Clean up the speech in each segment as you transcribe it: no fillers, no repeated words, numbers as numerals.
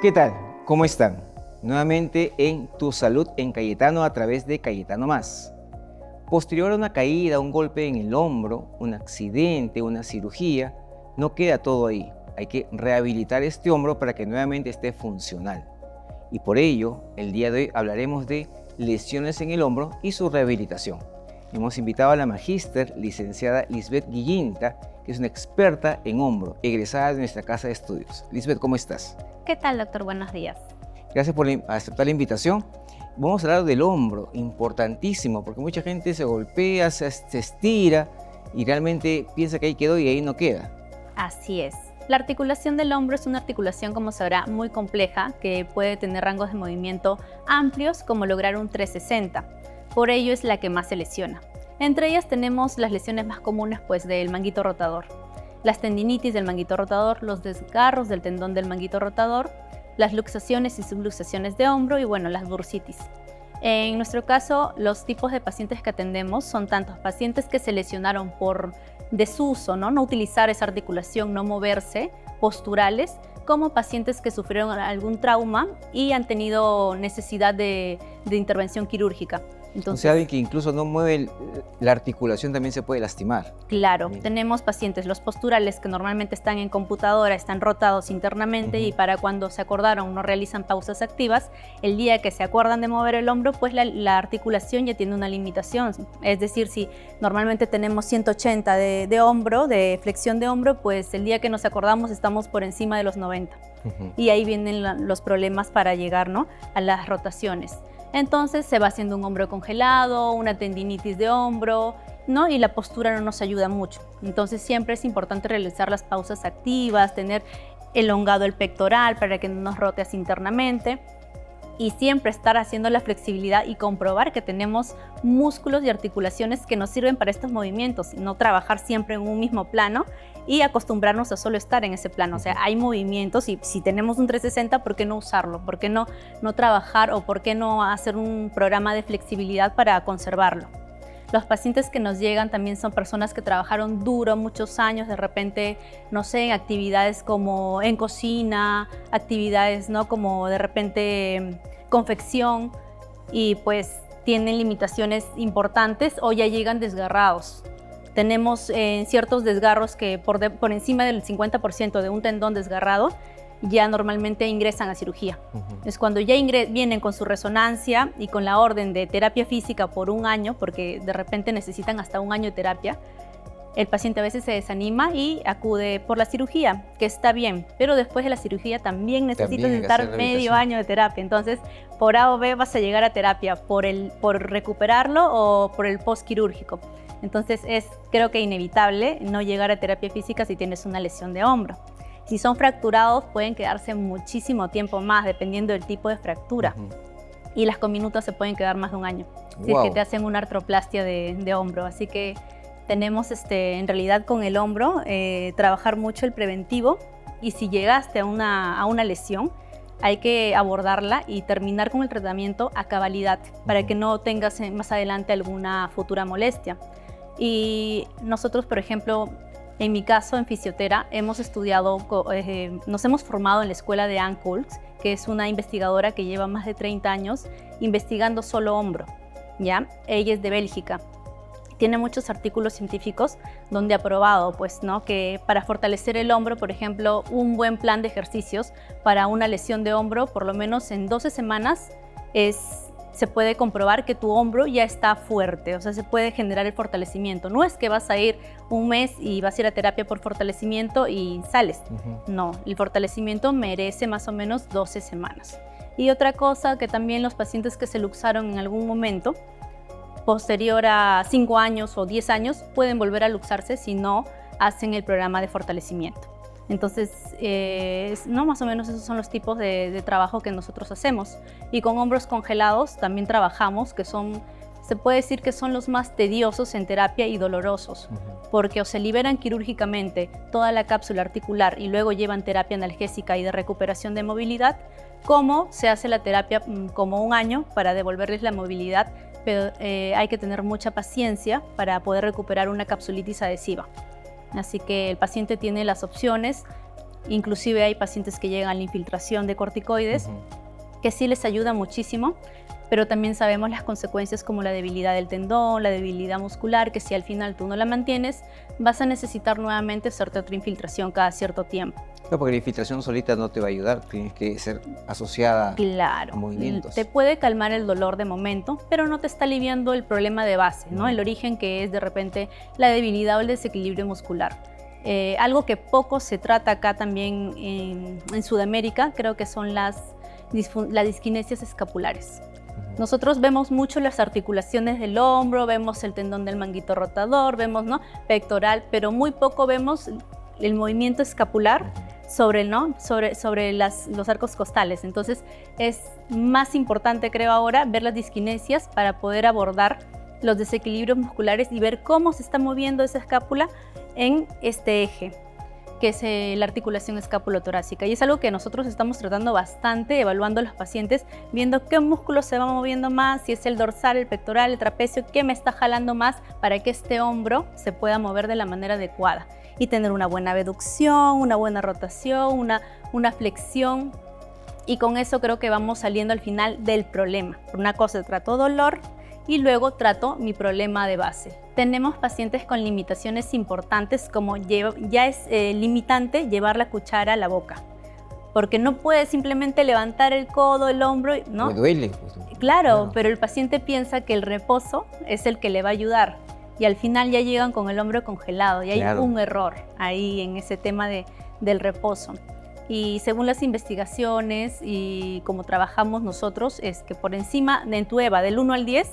¿Qué tal? ¿Cómo están? Nuevamente en Tu Salud en Cayetano a través de Cayetano Más. Posterior a una caída, un golpe en el hombro, un accidente, una cirugía, no queda todo ahí. Hay que rehabilitar este hombro para que nuevamente esté funcional. Y por ello, el día de hoy hablaremos de lesiones en el hombro y su rehabilitación. Hemos invitado a la magíster licenciada Lisbeth Guillinta, que es una experta en hombro, egresada de nuestra casa de estudios. Lisbeth, ¿cómo estás? ¿Qué tal, doctor? Buenos días. Gracias por aceptar la invitación. Vamos a hablar del hombro, importantísimo, porque mucha gente se golpea, se estira y realmente piensa que ahí quedó y ahí no queda. Así es. La articulación del hombro es una articulación, como sabrá, muy compleja, que puede tener rangos de movimiento amplios, como lograr un 360. Por ello es la que más se lesiona. Entre ellas tenemos las lesiones más comunes del manguito rotador, las tendinitis del manguito rotador, los desgarros del tendón del manguito rotador, las luxaciones y subluxaciones de hombro y las bursitis. En nuestro caso, los tipos de pacientes que atendemos son tantos pacientes que se lesionaron por desuso, no utilizar esa articulación, no moverse, posturales, como pacientes que sufrieron algún trauma y han tenido necesidad de intervención quirúrgica. Entonces, o sea, alguien que incluso no mueve la articulación también se puede lastimar. Claro, bien. Tenemos pacientes, los posturales, que normalmente están en computadora, están rotados internamente y para cuando se acordaron no realizan pausas activas. El día que se acuerdan de mover el hombro, pues la articulación ya tiene una limitación. Es decir, si normalmente tenemos 180 de hombro, de flexión de hombro, pues el día que nos acordamos estamos por encima de los 90. Y ahí vienen los problemas para llegar, ¿no?, a las rotaciones. Entonces se va haciendo un hombro congelado, una tendinitis de hombro, ¿no? Y la postura no nos ayuda mucho. Entonces siempre es importante realizar las pausas activas, tener elongado el pectoral para que no nos rote así internamente y siempre estar haciendo la flexibilidad y comprobar que tenemos músculos y articulaciones que nos sirven para estos movimientos, no trabajar siempre en un mismo plano y acostumbrarnos a solo estar en ese plano. O sea, hay movimientos y si tenemos un 360, ¿por qué no usarlo? ¿Por qué no trabajar o por qué no hacer un programa de flexibilidad para conservarlo? Los pacientes que nos llegan también son personas que trabajaron duro muchos años, de repente, no sé, en actividades como en cocina, actividades, ¿no?, como de repente confección, y pues tienen limitaciones importantes o ya llegan desgarrados. Tenemos ciertos desgarros que por encima del 50% de un tendón desgarrado ya normalmente ingresan a cirugía. Es cuando ya vienen con su resonancia y con la orden de terapia física por un año, porque de repente necesitan hasta un año de terapia, el paciente a veces se desanima y acude por la cirugía, que está bien, pero después de la cirugía también necesitas estar medio año de terapia. Entonces, por A o B vas a llegar a terapia, por recuperarlo o por el postquirúrgico. Entonces, es creo que inevitable no llegar a terapia física si tienes una lesión de hombro. Si son fracturados, pueden quedarse muchísimo tiempo más, dependiendo del tipo de fractura. Y las conminutas se pueden quedar más de un año, si es que te hacen una artroplastia de hombro. Así que tenemos en realidad con el hombro trabajar mucho el preventivo, y si llegaste a una lesión, hay que abordarla y terminar con el tratamiento a cabalidad para que no tengas más adelante alguna futura molestia. Y nosotros, por ejemplo, en mi caso, en fisioterapia, hemos estudiado, nos hemos formado en la escuela de Ann Kulks, que es una investigadora que lleva más de 30 años investigando solo hombro, ¿ya? Ella es de Bélgica. Tiene muchos artículos científicos donde ha probado, que para fortalecer el hombro, por ejemplo, un buen plan de ejercicios para una lesión de hombro, por lo menos en 12 semanas, se puede comprobar que tu hombro ya está fuerte, o sea, se puede generar el fortalecimiento. No es que vas a ir un mes y vas a ir a terapia por fortalecimiento y sales. No, el fortalecimiento merece más o menos 12 semanas. Y otra cosa que también los pacientes que se luxaron en algún momento, posterior a 5 años o 10 años, pueden volver a luxarse si no hacen el programa de fortalecimiento. Entonces, más o menos esos son los tipos de trabajo que nosotros hacemos. Y con hombros congelados también trabajamos, que son se puede decir que son los más tediosos en terapia y dolorosos, porque o se liberan quirúrgicamente toda la cápsula articular y luego llevan terapia analgésica y de recuperación de movilidad, como se hace la terapia como 1 año para devolverles la movilidad, pero hay que tener mucha paciencia para poder recuperar una capsulitis adhesiva. Así que el paciente tiene las opciones, inclusive hay pacientes que llegan a la infiltración de corticoides, que sí les ayuda muchísimo, pero también sabemos las consecuencias como la debilidad del tendón, la debilidad muscular, que si al final tú no la mantienes, vas a necesitar nuevamente hacerte otra infiltración cada cierto tiempo. Claro, porque la infiltración solita no te va a ayudar, tienes que ser asociada a movimientos. Te puede calmar el dolor de momento, pero no te está aliviando el problema de base, ¿no? El origen, que es de repente la debilidad o el desequilibrio muscular. Algo que poco se trata acá también en Sudamérica, creo que son las disquinesias escapulares. Nosotros vemos mucho las articulaciones del hombro, vemos el tendón del manguito rotador, vemos, ¿no?, pectoral, pero muy poco vemos el movimiento escapular sobre los arcos costales. Entonces es más importante, creo ahora, ver las disquinesias para poder abordar los desequilibrios musculares y ver cómo se está moviendo esa escápula en este eje, que es la articulación escapulotorácica. Y es algo que nosotros estamos tratando bastante, evaluando a los pacientes, viendo qué músculo se va moviendo más, si es el dorsal, el pectoral, el trapecio, qué me está jalando más para que este hombro se pueda mover de la manera adecuada y tener una buena abducción, una buena rotación, una flexión. Y con eso creo que vamos saliendo al final del problema. Por una cosa trato dolor y luego trato mi problema de base. Tenemos pacientes con limitaciones importantes, como ya es limitante llevar la cuchara a la boca, porque no puede simplemente levantar el codo, el hombro, ¿no? Me duele. Claro, pero el paciente piensa que el reposo es el que le va a ayudar y al final ya llegan con el hombro congelado y hay un error ahí en ese tema del reposo. Y según las investigaciones y como trabajamos nosotros, es que por encima en tu EVA del 1 al 10,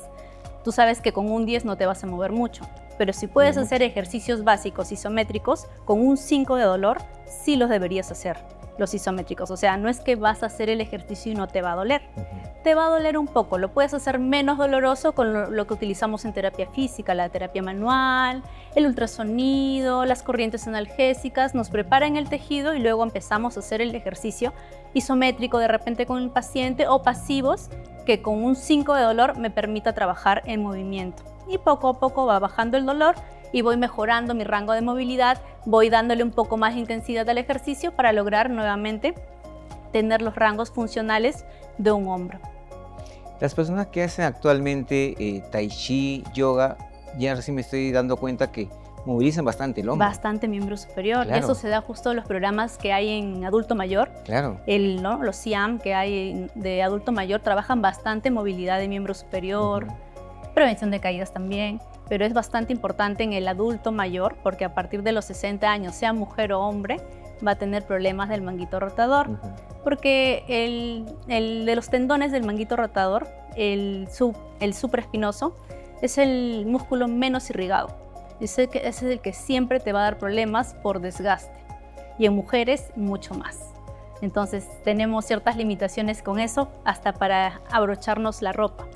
tú sabes que con un 10 no te vas a mover mucho, pero si puedes hacer ejercicios básicos isométricos con un 5 de dolor, sí los deberías hacer, los isométricos. O sea, no es que vas a hacer el ejercicio y no te va a doler. Te va a doler un poco, lo puedes hacer menos doloroso con lo que utilizamos en terapia física, la terapia manual, el ultrasonido, las corrientes analgésicas, nos preparan el tejido y luego empezamos a hacer el ejercicio isométrico de repente con el paciente o pasivos, que con un 5 de dolor me permita trabajar en movimiento. Y poco a poco va bajando el dolor y voy mejorando mi rango de movilidad, voy dándole un poco más de intensidad al ejercicio para lograr nuevamente tener los rangos funcionales de un hombro. Las personas que hacen actualmente tai chi, yoga, ya recién me estoy dando cuenta que movilizan bastante el hombro. Bastante miembro superior. Claro. Y eso se da justo en los programas que hay en adulto mayor. Claro. Los CIAM que hay de adulto mayor trabajan bastante movilidad de miembro superior, prevención de caídas también, pero es bastante importante en el adulto mayor porque a partir de los 60 años, sea mujer o hombre, va a tener problemas del manguito rotador, porque el de los tendones del manguito rotador, el supraespinoso, es el músculo menos irrigado. Ese es el que siempre te va a dar problemas por desgaste. Y en mujeres, mucho más. Entonces, tenemos ciertas limitaciones con eso, hasta para abrocharnos la ropa.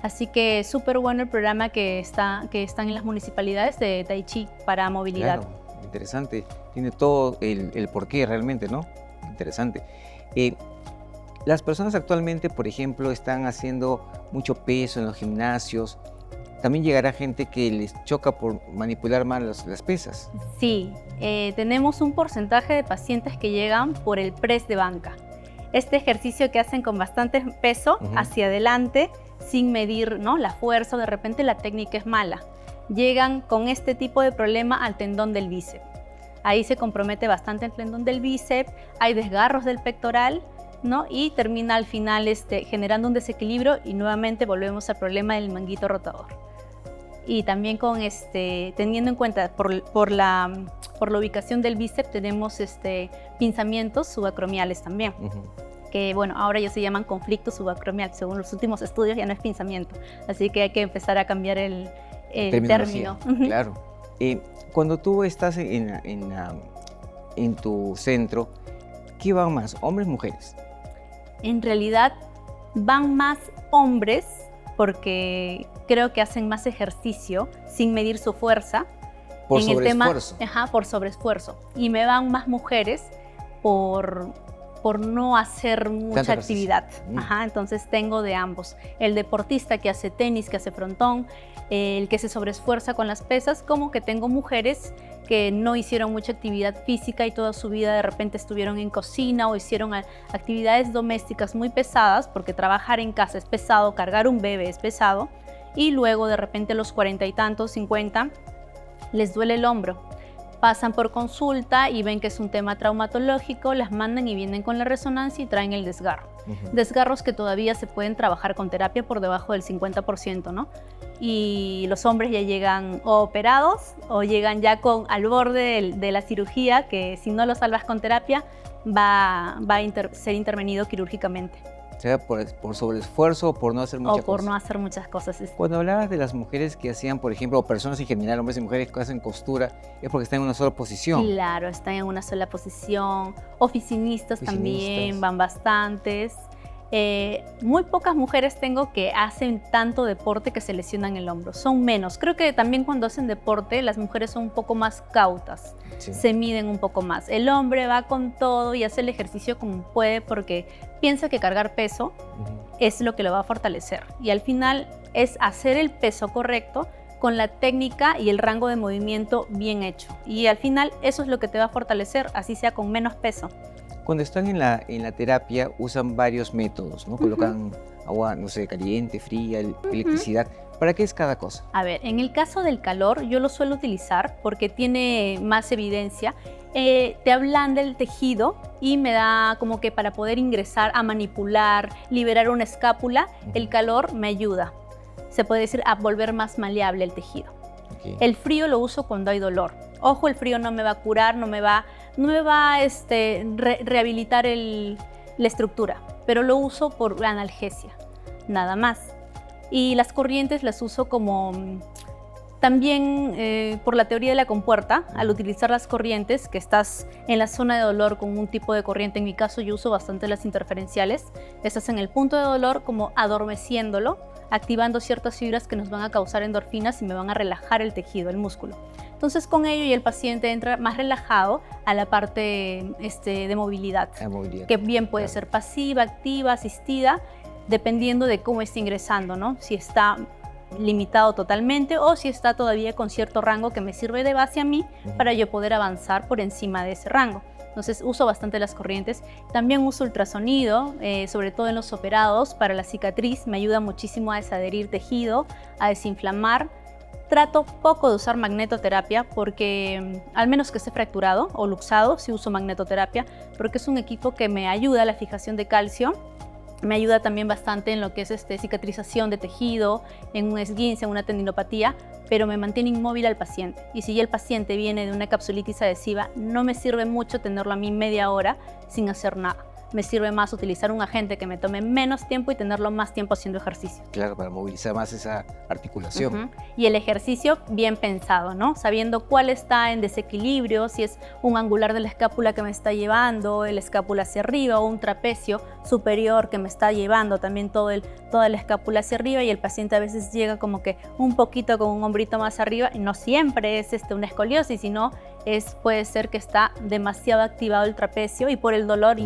Así que súper bueno el programa que están en las municipalidades de Tai Chi para movilidad. Claro, interesante. Tiene todo el porqué realmente, ¿no? Interesante. Las personas actualmente, por ejemplo, están haciendo mucho peso en los gimnasios. También llegará gente que les choca por manipular mal las pesas. Sí, tenemos un porcentaje de pacientes que llegan por el press de banca. Este ejercicio que hacen con bastante peso hacia adelante, sin medir, ¿no?, la fuerza, o de repente la técnica es mala. Llegan con este tipo de problema al tendón del bíceps. Ahí se compromete bastante el tendón del bíceps, hay desgarros del pectoral, ¿no?, y termina al final generando un desequilibrio y nuevamente volvemos al problema del manguito rotador. Y también teniendo en cuenta por la ubicación del bíceps tenemos pinzamientos subacromiales también. Que bueno, ahora ya se llaman conflicto subacromial, según los últimos estudios ya no es pinzamiento, así que hay que empezar a cambiar el término. Claro. Cuando tú estás en tu centro, ¿qué van más, hombres o mujeres? En realidad van más hombres porque creo que hacen más ejercicio sin medir su fuerza. Por en el tema, sobreesfuerzo. por sobreesfuerzo. Y me van más mujeres por no hacer mucha Tanto actividad. ejercicio. Entonces tengo de ambos. El deportista que hace tenis, que hace frontón, el que se sobreesfuerza con las pesas, como que tengo mujeres que no hicieron mucha actividad física y toda su vida de repente estuvieron en cocina o hicieron actividades domésticas muy pesadas, porque trabajar en casa es pesado, cargar un bebé es pesado, y luego de repente a los 40 y tantos, 50, les duele el hombro. Pasan por consulta y ven que es un tema traumatológico, las mandan y vienen con la resonancia y traen el desgarro. Desgarros que todavía se pueden trabajar con terapia por debajo del 50%, ¿no? Y los hombres ya llegan o operados o llegan ya al borde de la cirugía, que si no lo salvas con terapia va a ser intervenido quirúrgicamente. O sea, por sobreesfuerzo o por no hacer muchas cosas. O por no hacer muchas cosas. Cuando hablabas de las mujeres que hacían, por ejemplo, o personas en general, hombres y mujeres que hacen costura, es porque están en una sola posición. Claro, están en una sola posición. Oficinistas también van bastantes. Muy pocas mujeres tengo que hacen tanto deporte que se lesionan el hombro. Son menos. Creo que también cuando hacen deporte las mujeres son un poco más cautas. Sí. Se miden un poco más. El hombre va con todo y hace el ejercicio como puede porque piensa que cargar peso es lo que lo va a fortalecer. Y al final es hacer el peso correcto con la técnica y el rango de movimiento bien hecho. Y al final eso es lo que te va a fortalecer, así sea con menos peso. Cuando están en la terapia usan varios métodos, ¿no? Colocan agua, no sé, caliente, fría, electricidad. ¿Para qué es cada cosa? A ver, en el caso del calor yo lo suelo utilizar porque tiene más evidencia. Te ablanda el tejido y me da como que para poder ingresar a manipular, liberar una escápula, el calor me ayuda. Se puede decir a volver más maleable el tejido. Okay. El frío lo uso cuando hay dolor. Ojo, el frío no me va a curar, no me va a rehabilitar la estructura, pero lo uso por analgesia, nada más. Y las corrientes las uso como también por la teoría de la compuerta. Al utilizar las corrientes, que estás en la zona de dolor con un tipo de corriente, en mi caso yo uso bastante las interferenciales, estás en el punto de dolor como adormeciéndolo, activando ciertas fibras que nos van a causar endorfinas y me van a relajar el tejido, el músculo. Entonces con ello ya el paciente entra más relajado a la parte de movilidad, que bien puede ser pasiva, activa, asistida, dependiendo de cómo esté ingresando, ¿no? Si está limitado totalmente o si está todavía con cierto rango que me sirve de base a mí para yo poder avanzar por encima de ese rango. Entonces uso bastante las corrientes. También uso ultrasonido, sobre todo en los operados, para la cicatriz. Me ayuda muchísimo a desadherir tejido, a desinflamar. Trato poco de usar magnetoterapia porque, al menos que esté fracturado o luxado, sí uso magnetoterapia porque es un equipo que me ayuda a la fijación de calcio. Me ayuda también bastante en lo que es cicatrización de tejido, en un esguince, en una tendinopatía, pero me mantiene inmóvil al paciente. Y si ya el paciente viene de una capsulitis adhesiva, no me sirve mucho tenerlo a mí media hora sin hacer nada. Me sirve más utilizar un agente que me tome menos tiempo y tenerlo más tiempo haciendo ejercicio. Claro, para movilizar más esa articulación. Y el ejercicio bien pensado, ¿no? Sabiendo cuál está en desequilibrio, si es un angular de la escápula que me está llevando, el escápula hacia arriba, o un trapecio superior que me está llevando también toda la escápula hacia arriba, y el paciente a veces llega como que un poquito con un hombrito más arriba, y no siempre es una escoliosis, sino puede ser que está demasiado activado el trapecio y por el dolor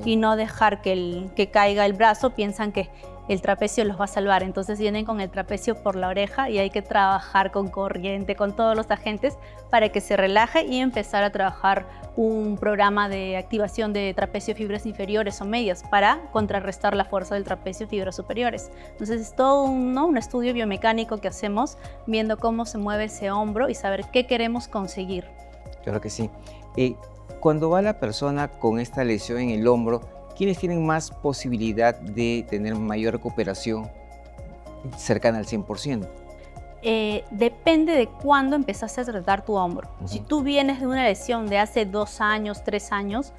y no dejar que caiga el brazo, piensan que el trapecio los va a salvar. Entonces vienen con el trapecio por la oreja y hay que trabajar con corriente, con todos los agentes para que se relaje y empezar a trabajar un programa de activación de trapecio fibras inferiores o medias para contrarrestar la fuerza del trapecio fibras superiores. Entonces es todo un estudio biomecánico que hacemos viendo cómo se mueve ese hombro y saber qué queremos conseguir. Claro que sí. Cuando va la persona con esta lesión en el hombro, ¿quiénes tienen más posibilidad de tener mayor recuperación cercana al 100%? Depende de cuándo empezaste a tratar tu hombro. Si tú vienes de una lesión de hace 2 años, 3 años,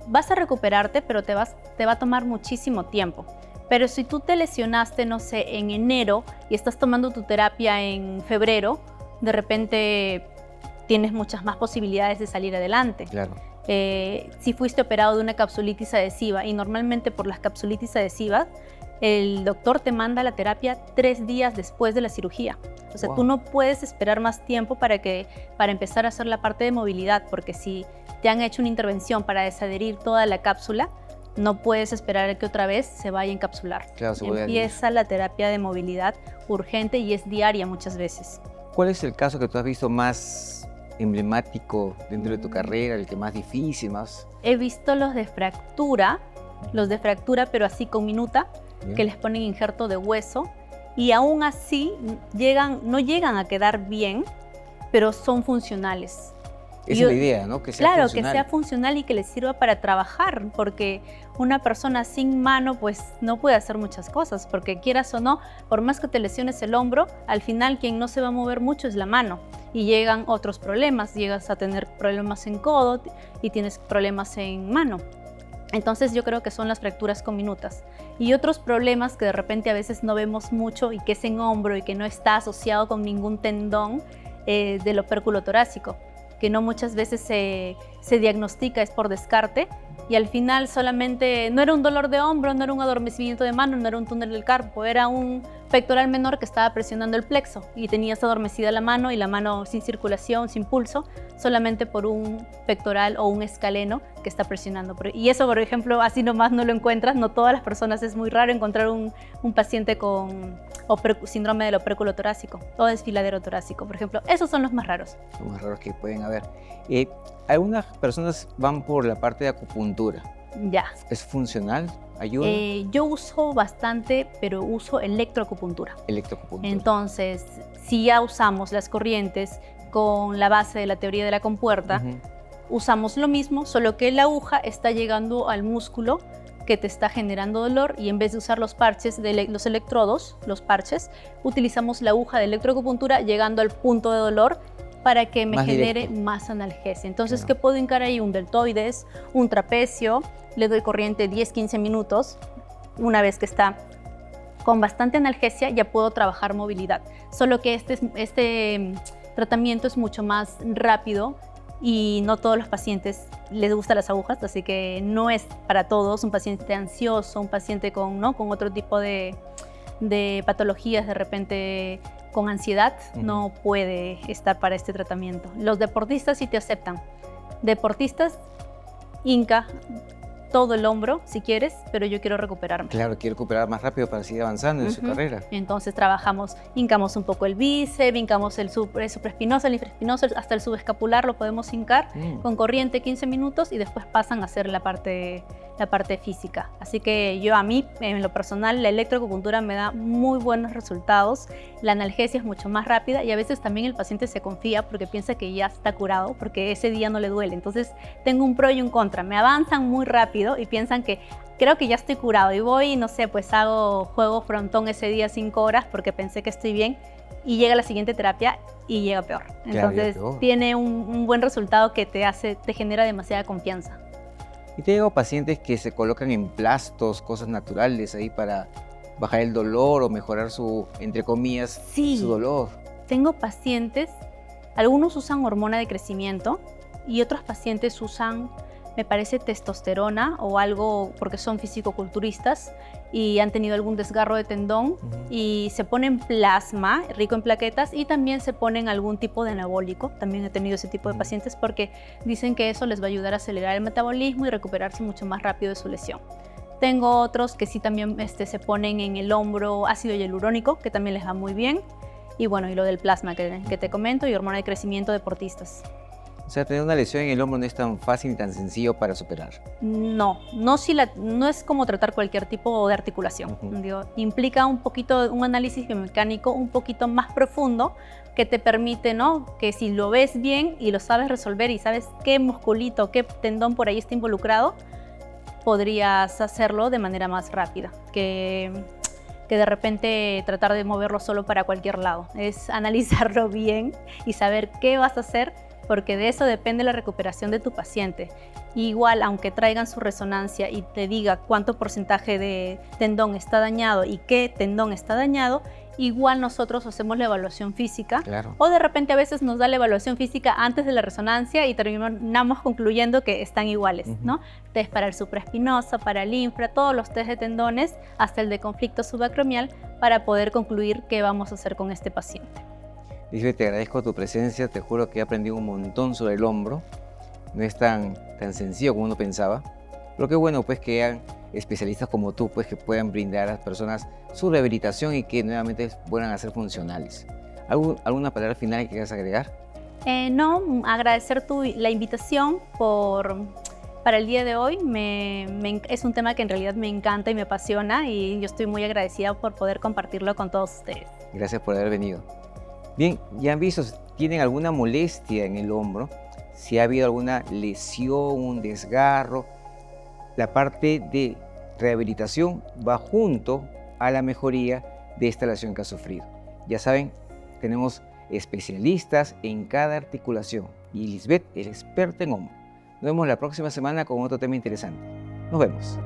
vas a recuperarte, pero te va a tomar muchísimo tiempo. Pero si tú te lesionaste, no sé, en enero y estás tomando tu terapia en febrero, de repente tienes muchas más posibilidades de salir adelante. Claro. Si fuiste operado de una capsulitis adhesiva, y normalmente por las capsulitis adhesivas el doctor te manda la terapia 3 días después de la cirugía. O sea, tú no puedes esperar más tiempo para empezar a hacer la parte de movilidad, porque si te han hecho una intervención para desadherir toda la cápsula, no puedes esperar a que otra vez se vaya a encapsular. Claro, Empieza la terapia de movilidad urgente y es diaria muchas veces. ¿Cuál es el caso que tú has visto más emblemático dentro de tu carrera, el que más difícil, más? He visto los de fractura, pero así con minuta, Bien. que les ponen injerto de hueso y aún así no llegan a quedar bien, pero son funcionales. Esa es la idea, ¿no? Que sea Claro, funcional. que sea funcional y que les sirva para trabajar, porque una persona sin mano pues no puede hacer muchas cosas, porque quieras o no, por más que te lesiones el hombro, al final quien no se va a mover mucho es la mano y llegan otros problemas, llegas a tener problemas en codo y tienes problemas en mano. Entonces yo creo que son las fracturas con minutas. Y otros problemas que de repente a veces no vemos mucho y que es en hombro y que no está asociado con ningún tendón del opérculo torácico, que no muchas veces se diagnostica, es por descarte, y al final solamente no era un dolor de hombro, no era un adormecimiento de mano, no era un túnel del carpo, era un pectoral menor que estaba presionando el plexo y tenías adormecida la mano y la mano sin circulación, sin pulso, solamente por un pectoral o un escaleno que está presionando. Y eso, por ejemplo, así nomás no lo encuentras, no todas las personas, es muy raro encontrar un paciente con síndrome del opérculo torácico o desfiladero torácico, por ejemplo. Esos son los más raros. Los más raros que pueden haber. Algunas personas van por la parte de acupuntura. Ya. ¿Es funcional? ¿Ayuda? Yo uso bastante, pero uso electroacupuntura. Electroacupuntura. Entonces, si ya usamos las corrientes con la base de la teoría de la compuerta, usamos lo mismo, solo que la aguja está llegando al músculo que te está generando dolor y en vez de usar los parches, los electrodos, los parches, utilizamos la aguja de electroacupuntura llegando al punto de dolor para que me genere más analgesia. Entonces, claro, ¿qué puedo hincar ahí? Un deltoides, un trapecio, le doy corriente 10-15 minutos. Una vez que está con bastante analgesia, ya puedo trabajar movilidad. Solo que este tratamiento es mucho más rápido y no todos los pacientes les gustan las agujas, así que no es para todos. Un paciente ansioso, un paciente con otro tipo de patologías, de repente con ansiedad, no puede estar para este tratamiento. Los deportistas sí te aceptan. Deportistas, hinca todo el hombro si quieres, pero yo quiero recuperarme. Claro, quiero recuperar más rápido para seguir avanzando en su carrera. Entonces hincamos un poco el bíceps, hincamos el supraespinoso, el infraespinoso, hasta el subescapular lo podemos hincar con corriente 15 minutos y después pasan a hacer la parte física. Así que a mí, en lo personal, la electroacupuntura me da muy buenos resultados. La analgesia es mucho más rápida y a veces también el paciente se confía porque piensa que ya está curado, porque ese día no le duele. Entonces tengo un pro y un contra. Me avanzan muy rápido y piensan que creo que ya estoy curado y voy, no sé, pues juego frontón ese día 5 horas porque pensé que estoy bien y llega la siguiente terapia y llega peor. Entonces tiene un buen resultado que te genera demasiada confianza. Y te llevo pacientes que se colocan emplastos, cosas naturales ahí para bajar el dolor o mejorar entre comillas, su dolor. Tengo pacientes, algunos usan hormona de crecimiento y otros pacientes usan, me parece, testosterona o algo porque son fisicoculturistas y han tenido algún desgarro de tendón y se ponen plasma rico en plaquetas y también se ponen algún tipo de anabólico. También he tenido ese tipo de pacientes porque dicen que eso les va a ayudar a acelerar el metabolismo y recuperarse mucho más rápido de su lesión. Tengo otros que sí también se ponen en el hombro ácido hialurónico, que también les va muy bien. Y bueno, y lo del plasma que te comento y hormona de crecimiento deportistas. O sea, tener una lesión en el hombro no es tan fácil ni tan sencillo para superar. No es como tratar cualquier tipo de articulación. Implica un análisis biomecánico un poquito más profundo que te permite, que si lo ves bien y lo sabes resolver y sabes qué musculito, qué tendón por ahí está involucrado, podrías hacerlo de manera más rápida que de repente tratar de moverlo solo para cualquier lado. Es analizarlo bien y saber qué vas a hacer, porque de eso depende la recuperación de tu paciente. Igual, aunque traigan su resonancia y te diga cuánto porcentaje de tendón está dañado y qué tendón está dañado, igual nosotros hacemos la evaluación física. Claro. O de repente a veces nos da la evaluación física antes de la resonancia y terminamos concluyendo que están iguales, ¿no? Test para el supraespinoso, para el infra, todos los test de tendones, hasta el de conflicto subacromial, para poder concluir qué vamos a hacer con este paciente. Lisbeth, te agradezco tu presencia, te juro que he aprendido un montón sobre el hombro. No es tan sencillo como uno pensaba, pero qué bueno pues que hayan especialistas como tú pues que puedan brindar a las personas su rehabilitación y que nuevamente puedan hacer funcionales. ¿Alguna palabra final que quieras agregar? No, agradecer la invitación para el día de hoy. Es un tema que en realidad me encanta y me apasiona y yo estoy muy agradecida por poder compartirlo con todos ustedes. Gracias por haber venido. Bien, ya han visto, si tienen alguna molestia en el hombro, si ha habido alguna lesión, un desgarro, la parte de rehabilitación va junto a la mejoría de esta lesión que ha sufrido. Ya saben, tenemos especialistas en cada articulación y Lisbeth es experta en hombro. Nos vemos la próxima semana con otro tema interesante. Nos vemos.